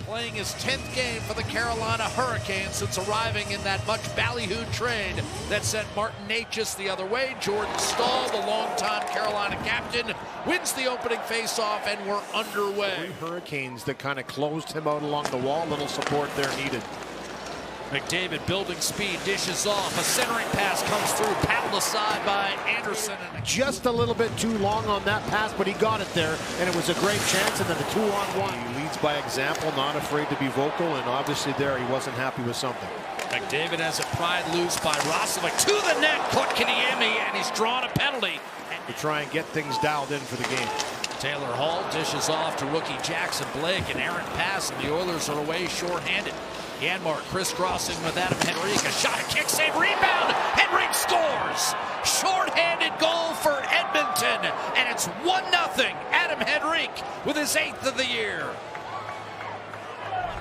Playing his 10th game for the Carolina Hurricanes since arriving in that much ballyhooed trade that sent Martin Necas the other way. Jordan Staal, the longtime Carolina captain, wins the opening faceoff, and we're underway. 3 Hurricanes that kind of closed him out along the wall. Little support there needed. McDavid building speed, dishes off. A centering pass comes through, paddled aside by Anderson. Just a little bit too long on that pass, but he got it there, and it was a great chance, and then the 2-on-1. He leads by example, not afraid to be vocal, and obviously there he wasn't happy with something. McDavid has it pried loose by Roslovic to the net. Kotkaniemi, and he's drawn a penalty. To try and get things dialed in for the game. Taylor Hall dishes off to rookie Jackson Blake, an errant pass, and the Oilers are away shorthanded. Janmark crisscrossing with Adam Henrique. A shot, a kick, save, rebound. Henrique scores. Shorthanded goal for Edmonton, and it's 1-0. Adam Henrique with his 8th of the year.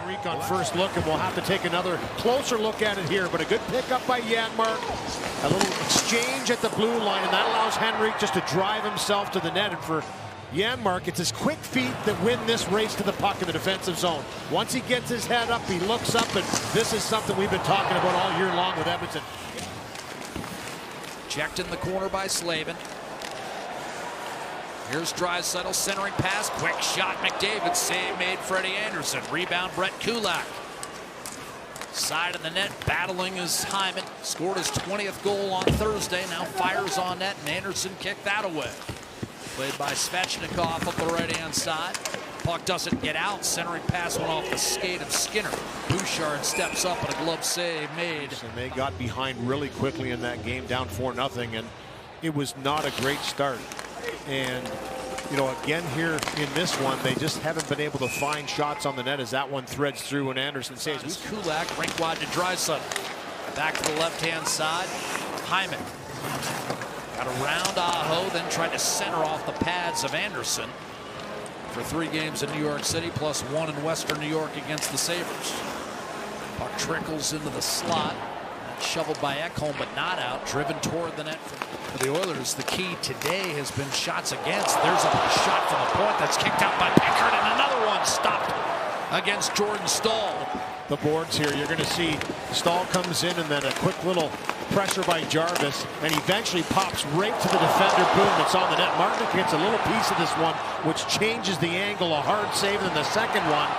Henrique on first look, and we'll have to take another closer look at it here, but a good pickup by Janmark. A little exchange at the blue line, and that allows Henrique just to drive himself to the net. And for Janmark, it's his quick feet that win this race to the puck in the defensive zone. Once he gets his head up, he looks up, and this is something we've been talking about all year long with Edmonton. Checked in the corner by Slavin. Here's Draisaitl, centering pass, quick shot, McDavid, save made Freddie Anderson. Rebound, Brett Kulak. Side of the net, battling is Hyman. Scored his 20th goal on Thursday, now fires on net, and Anderson kicked that away. Played by Svechnikov up the right-hand side. Puck doesn't get out. Centering pass went off the skate of Skinner. Bouchard steps up and a glove save made. And they got behind really quickly in that game, down 4-0, and it was not a great start. And, you know, again here in this one, they just haven't been able to find shots on the net as that one threads through and Anderson saves. Kulak rink wide to Draisaitl. Back to the left-hand side. Hyman. Got around Aho, then tried to center off the pads of Anderson for 3 games in New York City, plus 1 in Western New York against the Sabres. Puck trickles into the slot. That's shoveled by Ekholm, but not out. Driven toward the net for the Oilers. The key today has been shots against. There's a shot from the point that's kicked out by Pickard, and another one stopped against Jordan Staal. The boards here, you're going to see Staal comes in, and then a quick little pressure by Jarvis, and eventually pops right to the defender. Boom, it's on the net. Martin gets a little piece of this one, which changes the angle. A hard save, and then the second one.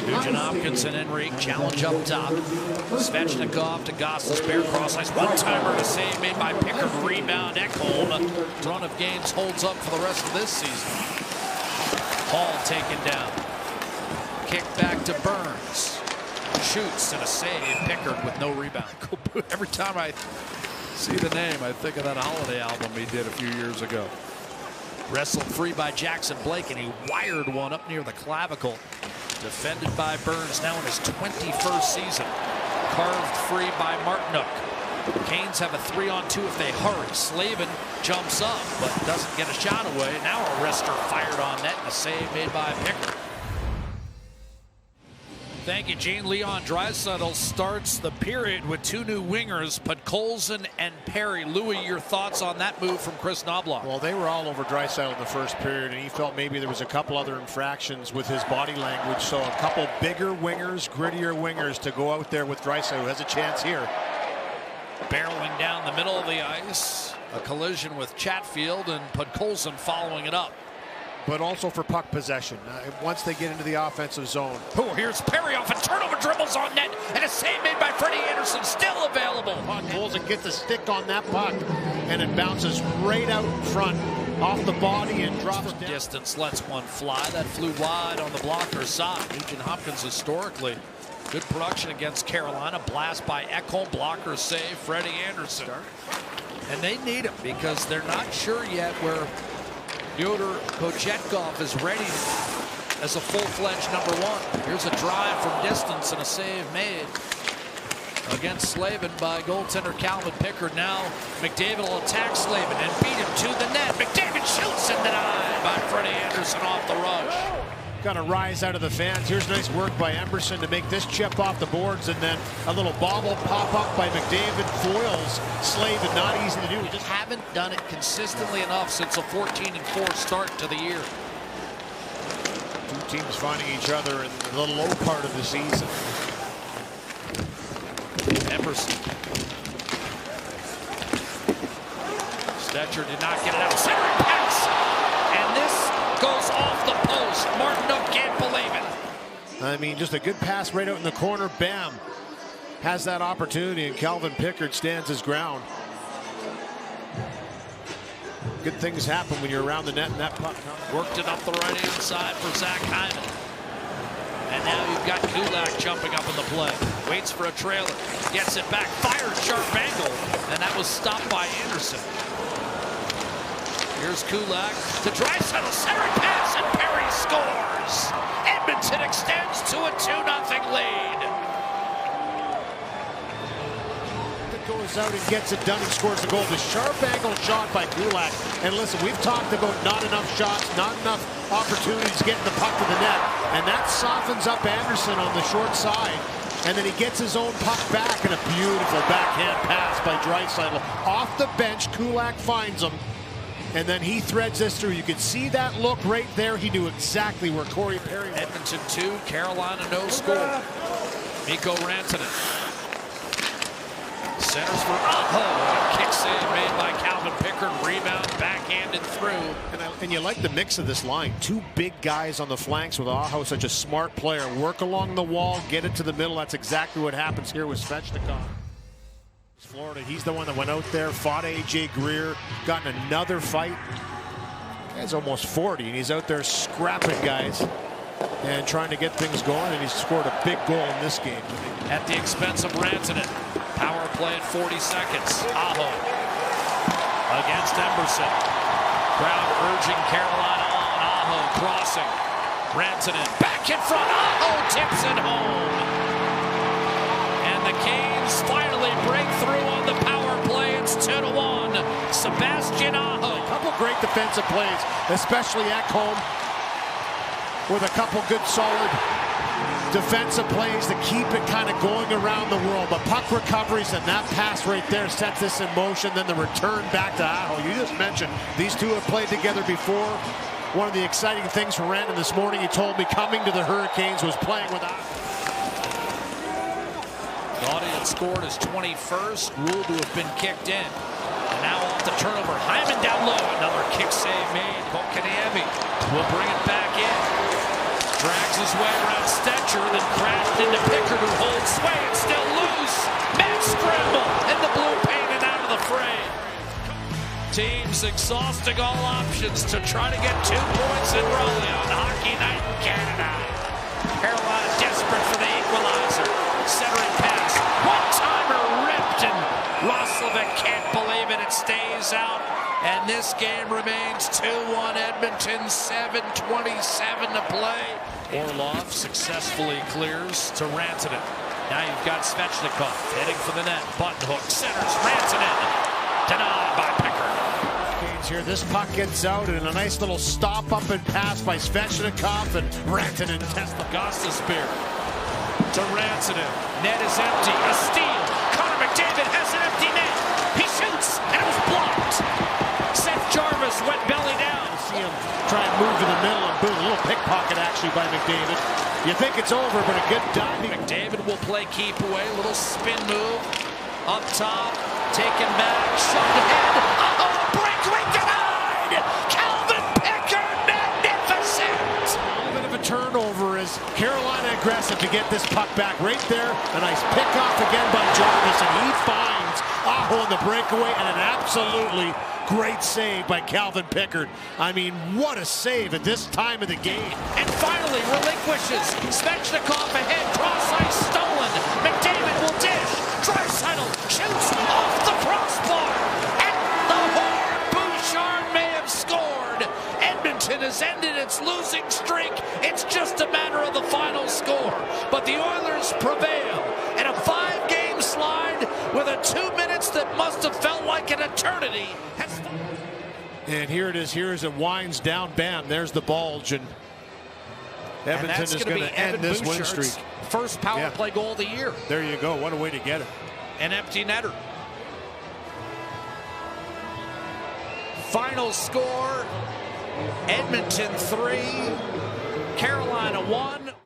Nugent Hopkins and Henrique challenge up top. Svechnikov to Goss's bare cross ice. One-timer to save made by Pickard. Rebound, Ekholm. Run of games holds up for the rest of this season. Hall taken down. Kick back to Burns. Shoots and a save. Pickard with no rebound. Every time I see the name, I think of that Holiday album he did a few years ago. Wrestled free by Jackson Blake, and he wired one up near the clavicle. Defended by Burns, now in his 21st season. Carved free by Martinuk. Canes have a 3-on-2 if they hurry. Slavin jumps up, but doesn't get a shot away. Now a wrister fired on net, and a save made by Pickard. Thank you, Gene. Leon Draisaitl starts the period with 2 new wingers, Podkolzin and Perry. Louis, your thoughts on that move from Chris Knobloch? Well, they were all over Draisaitl in the first period, and he felt maybe there was a couple other infractions with his body language. So a couple bigger wingers, grittier wingers to go out there with Draisaitl, who has a chance here. Barreling down the middle of the ice. A collision with Chatfield, and Podkolzin following it up. But also for puck possession. Once they get into the offensive zone. Oh, here's Perry off a turnover, dribbles on net, and a save made by Freddie Anderson, still available. Podkolzin gets a stick on that puck, and it bounces right out in front, off the body, and drops down. Distance lets one fly. That flew wide on the blocker's side. Nugent Hopkins historically good production against Carolina. Blast by Ekholm, blocker save, Freddie Anderson. And they need him because they're not sure yet where Fyodor Kochetkov is ready as a full-fledged #1. Here's a drive from distance and a save made against Slavin by goaltender Calvin Pickard. Now McDavid will attack Slavin and beat him to the net. McDavid shoots and denied by Freddie Anderson off the rush. Got a rise out of the fans. Here's nice work by Emberson to make this chip off the boards, and then a little bobble pop up by McDavid foils Slavin. Not easy to do. We just haven't done it consistently enough since a 14-4 start to the year. teams finding each other in the low part of the season. Emerson. Stetcher did not get it out. Centering pass. And this goes off the post. Martinook can't believe it. I mean, just a good pass right out in the corner. Bam. Has that opportunity, and Calvin Pickard stands his ground. Good things happen when you're around the net and that puck comes. Worked it up the right-hand side for Zach Hyman. And now you've got Kulak jumping up in the play. Waits for a trailer. Gets it back. Fires sharp angle. And that was stopped by Anderson. Here's Kulak to Draisaitl. Centering pass, and Perry scores. Edmonton extends to a 2-0 lead. Goes out and gets it done and scores the goal. The sharp angle shot by Kulak. And listen, we've talked about not enough shots, not enough opportunities getting the puck to the net. And that softens up Anderson on the short side. And then he gets his own puck back, and a beautiful backhand pass by Draisaitl. Off the bench, Kulak finds him. And then he threads this through. You can see that look right there. He knew exactly where Corey Perry was. Edmonton 2, Carolina no score. Mikko Rantanen. Centers for Aho. Kick save made by Calvin Pickard. Rebound backhanded through. And you like the mix of this line. Two big guys on the flanks with Aho, such a smart player. Work along the wall, get it to the middle. That's exactly what happens here with Svechnikov. Florida, he's the one that went out there, fought A.J. Greer, got in another fight. Guy's almost 40, and he's out there scrapping guys and trying to get things going, and he's scored a big goal in this game. At the expense of Rantanen. Power play at 40 seconds. Aho against Emerson. Crowd urging Carolina on. Aho crossing. Rantanen back in front. Aho tips it home. And the Canes finally break through on the power play. It's 2-1. Sebastian Aho. A couple great defensive plays, especially at home, with a couple good solid defensive plays to keep it kind of going around the world. But puck recoveries and that pass right there sets this in motion. Then the return back to Aho. You just mentioned these two have played together before. One of the exciting things for Randon this morning, he told me coming to the Hurricanes was playing with Aho. Gaudy had scored his 21st, ruled to have been kicked in. And now off the turnover, Hyman down low. Another kick save made. Kotkaniemi will bring it back in. Drags his way around Stetcher, then crashed into Pickard, who holds sway and still loose. Mad scramble in the blue paint and out of the fray. Teams exhausting all options to try to get 2 points in Raleigh on Hockey Night in Canada. Carolina desperate for the equalizer. Centering pass. One-timer ripped, and Roslovic can't believe it. It stays out. And this game remains 2-1 Edmonton, 7:27 to play. Orlov successfully clears to Rantanen. Now you've got Svechnikov heading for the net. Button hook, centers, Rantanen. Denied by Pickard. Here, this puck gets out, and a nice little stop up and pass by Svechnikov, and Rantanen tests the Gostisbehere to Rantanen. Net is empty. A steal. Connor McDavid has an empty net. He shoots, and it was blocked. Seth Jarvis went belly down. See him try and move to the middle, and boom, a little pickpocket actually by McDavid. You think it's over, but a good diving. McDavid will play keep away. A little spin move up top, taken back, shot ahead. Oh, breakaway denied. Calvin Pickard, magnificent. A little bit of a turnover as Carolina aggressive to get this puck back right there. A nice pick off again by Jarvis, and he finds Aho in the breakaway, and an absolutely great save by Calvin Pickard. I mean, what a save at this time of the game. And finally relinquishes. Svechnikov ahead, cross ice stolen. McDavid will dish. Draisaitl shoots off the crossbar. At the horn, Bouchard may have scored. Edmonton has ended its losing streak. It's just a matter of the final score. But the Oilers prevail in a 5-game slide with a 2 minutes that must have felt like an eternity. And here it is. Here as it winds down. Bam, there's the bulge. And Edmonton is going to end this win streak. First power play goal of the year. There you go. What a way to get it. An empty netter. Final score, Edmonton 3, Carolina a 1.